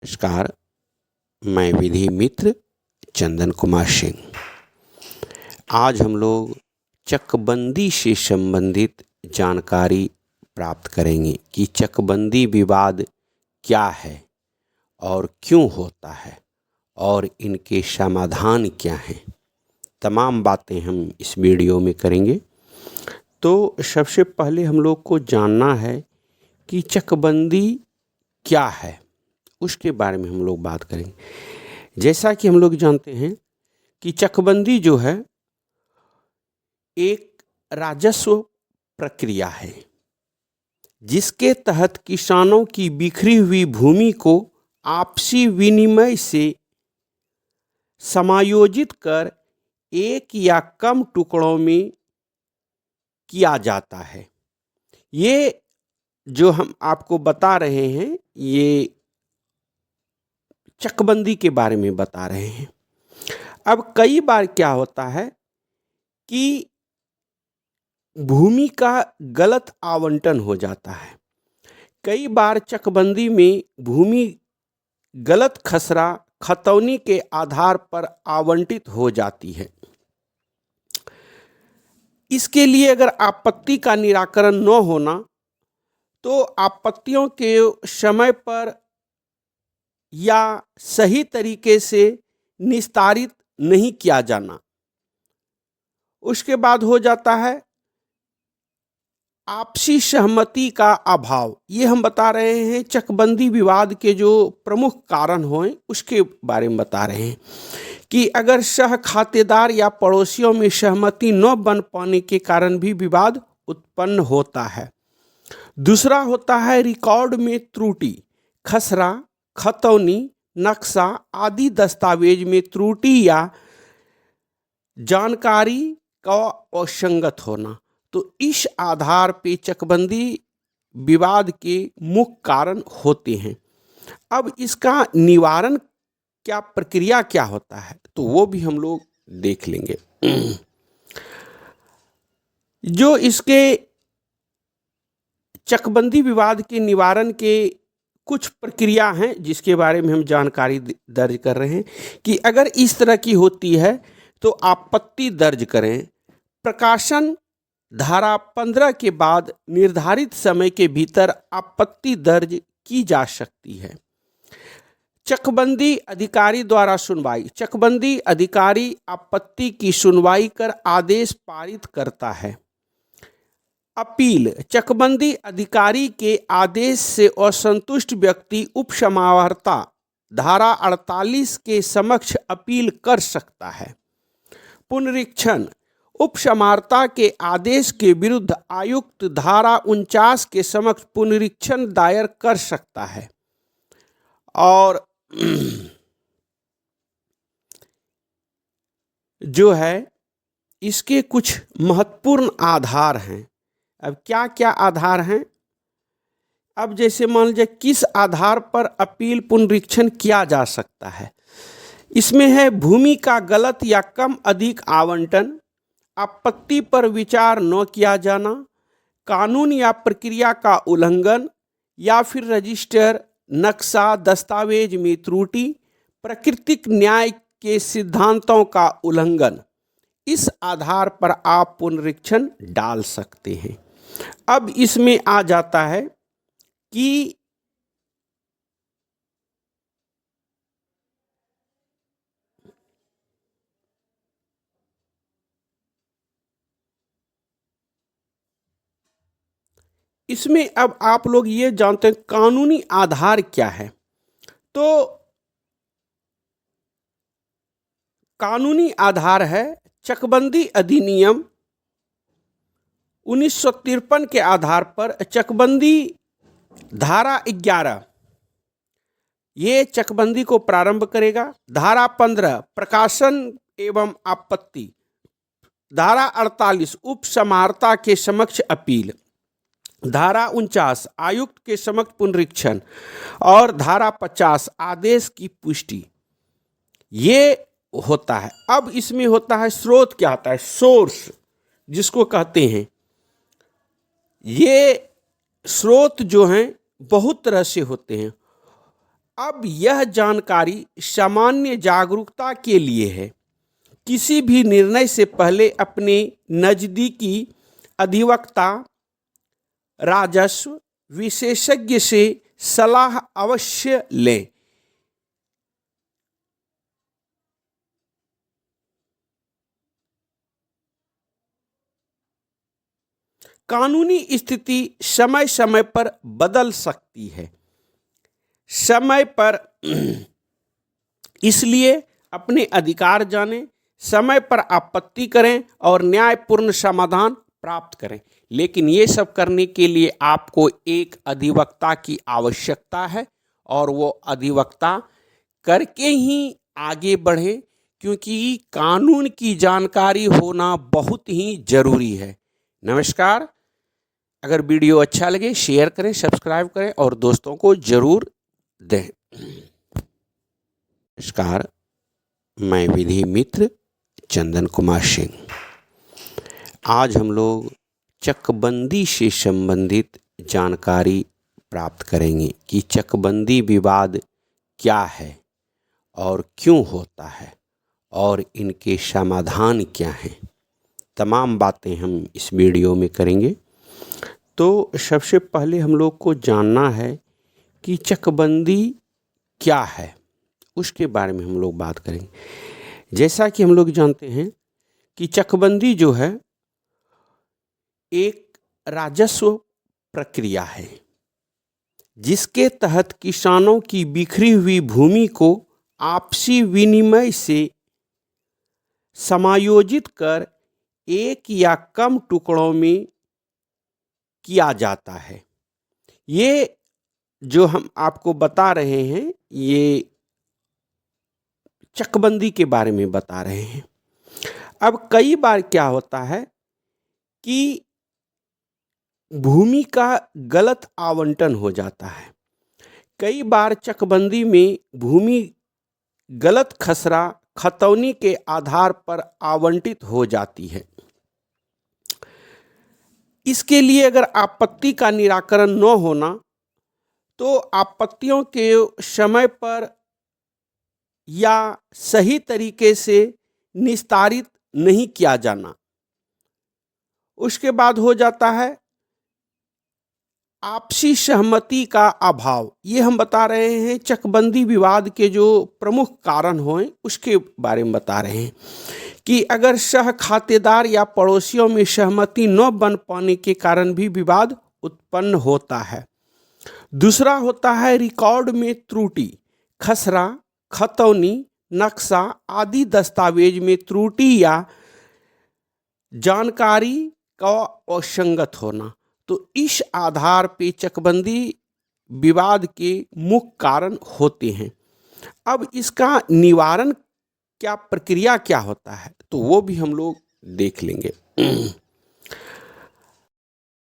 नमस्कार। मैं विधि मित्र चंदन कुमार सिंह। आज हम लोग चकबंदी से संबंधित जानकारी प्राप्त करेंगे कि चकबंदी विवाद क्या है और क्यों होता है और इनके समाधान क्या हैं। तमाम बातें हम इस वीडियो में करेंगे। तो सबसे पहले हम लोग को जानना है कि चकबंदी क्या है, उसके बारे में हम लोग बात करेंगे। जैसा कि हम लोग जानते हैं कि चकबंदी जो है एक राजस्व प्रक्रिया है जिसके तहत किसानों की बिखरी हुई भूमि को आपसी विनिमय से समायोजित कर एक या कम टुकड़ों में किया जाता है। ये जो हम आपको बता रहे हैं, ये चकबंदी के बारे में बता रहे हैं। अब कई बार क्या होता है कि भूमि का गलत आवंटन हो जाता है। कई बार चकबंदी में भूमि गलत खसरा खतौनी के आधार पर आवंटित हो जाती है। इसके लिए अगर आपत्ति का निराकरण न होना तो आपत्तियों के समय पर या सही तरीके से निस्तारित नहीं किया जाना, उसके बाद हो जाता है आपसी सहमति का अभाव। ये हम बता रहे हैं चकबंदी विवाद के जो प्रमुख कारण हों उसके बारे में बता रहे हैं कि अगर सह खातेदार या पड़ोसियों में सहमति न बन पाने के कारण भी विवाद उत्पन्न होता है। दूसरा होता है रिकॉर्ड में त्रुटि, खसरा, खतौनी, नक्शा आदि दस्तावेज में त्रुटि या जानकारी का असंगत होना। तो इस आधार पे चकबंदी विवाद के मुख्य कारण होते हैं। अब इसका निवारण क्या प्रक्रिया क्या होता है तो वो भी हम लोग देख लेंगे। जो इसके चकबंदी विवाद के निवारण के कुछ प्रक्रिया हैं जिसके बारे में हम जानकारी दर्ज कर रहे हैं कि अगर इस तरह की होती है तो आपत्ति दर्ज करें। प्रकाशन धारा 15 के बाद निर्धारित समय के भीतर आपत्ति दर्ज की जा सकती है। चकबंदी अधिकारी द्वारा सुनवाई। चकबंदी अधिकारी आपत्ति की सुनवाई कर आदेश पारित करता है। अपील। चकबंदी अधिकारी के आदेश से असंतुष्ट व्यक्ति उपसमाहर्ता धारा 48 के समक्ष अपील कर सकता है। पुनरीक्षण। उपसमाहर्ता के आदेश के विरुद्ध आयुक्त धारा 49 के समक्ष पुनरीक्षण दायर कर सकता है। और जो है इसके कुछ महत्वपूर्ण आधार हैं। अब क्या क्या आधार हैं? अब जैसे मान लीजिए किस आधार पर अपील पुनरीक्षण किया जा सकता है। इसमें है भूमि का गलत या कम अधिक आवंटन, आपत्ति पर विचार न किया जाना, कानून या प्रक्रिया का उल्लंघन या फिर रजिस्टर, नक्शा, दस्तावेज में त्रुटि, प्राकृतिक न्याय के सिद्धांतों का उल्लंघन। इस आधार पर आप पुनरीक्षण डाल सकते हैं। अब इसमें आ जाता है कि इसमें अब आप लोग ये जानते हैं कानूनी आधार क्या है। तो कानूनी आधार है चकबंदी अधिनियम 1953 के आधार पर चकबंदी धारा 11 ये चकबंदी को प्रारंभ करेगा। धारा 15 प्रकाशन एवं आपत्ति, धारा 48 उपसमाहर्ता के समक्ष अपील, धारा 49 आयुक्त के समक्ष पुनरीक्षण और धारा 50 आदेश की पुष्टि। ये होता है। अब इसमें होता है स्रोत क्या होता है, सोर्स जिसको कहते हैं। ये स्रोत जो हैं बहुत तरह से होते हैं। अब यह जानकारी सामान्य जागरूकता के लिए है। किसी भी निर्णय से पहले अपने नज़दीकी अधिवक्ता, राजस्व विशेषज्ञ से सलाह अवश्य लें। कानूनी स्थिति समय समय पर बदल सकती है। समय पर इसलिए अपने अधिकार जानें, समय पर आपत्ति करें और न्यायपूर्ण समाधान प्राप्त करें। लेकिन ये सब करने के लिए आपको एक अधिवक्ता की आवश्यकता है और वो अधिवक्ता करके ही आगे बढ़े, क्योंकि कानून की जानकारी होना बहुत ही जरूरी है। नमस्कार। अगर वीडियो अच्छा लगे शेयर करें, सब्सक्राइब करें और दोस्तों को जरूर दें। नमस्कार, मैं विधि मित्र चंदन कुमार सिंह। आज हम लोग चकबंदी से संबंधित जानकारी प्राप्त करेंगे कि चकबंदी विवाद क्या है और क्यों होता है और इनके समाधान क्या हैं। तमाम बातें हम इस वीडियो में करेंगे। तो सबसे पहले हम लोग को जानना है कि चकबंदी क्या है, उसके बारे में हम लोग बात करेंगे। जैसा कि हम लोग जानते हैं कि चकबंदी जो है एक राजस्व प्रक्रिया है, जिसके तहत किसानों की बिखरी हुई भूमि को आपसी विनिमय से समायोजित कर एक या कम टुकड़ों में किया जाता है। ये जो हम आपको बता रहे हैं, ये चकबंदी के बारे में बता रहे हैं। अब कई बार क्या होता है कि भूमि का गलत आवंटन हो जाता है। कई बार चकबंदी में भूमि गलत खसरा खतौनी के आधार पर आवंटित हो जाती है। इसके लिए अगर आपत्ति का निराकरण न होना तो आपत्तियों के समय पर या सही तरीके से निस्तारित नहीं किया जाना, उसके बाद हो जाता है आपसी सहमति का अभाव। ये हम बता रहे हैं चकबंदी विवाद के जो प्रमुख कारण हों उसके बारे में बता रहे हैं कि अगर सह खातेदार या पड़ोसियों में सहमति न बन पाने के कारण भी विवाद उत्पन्न होता है। दूसरा होता है रिकॉर्ड में त्रुटि, खसरा, खतौनी, नक्शा आदि दस्तावेज में त्रुटि या जानकारी का असंगत होना। तो इस आधार पे चकबंदी विवाद के मुख्य कारण होते हैं। अब इसका निवारण क्या प्रक्रिया क्या होता है, तो वो भी हम लोग देख लेंगे।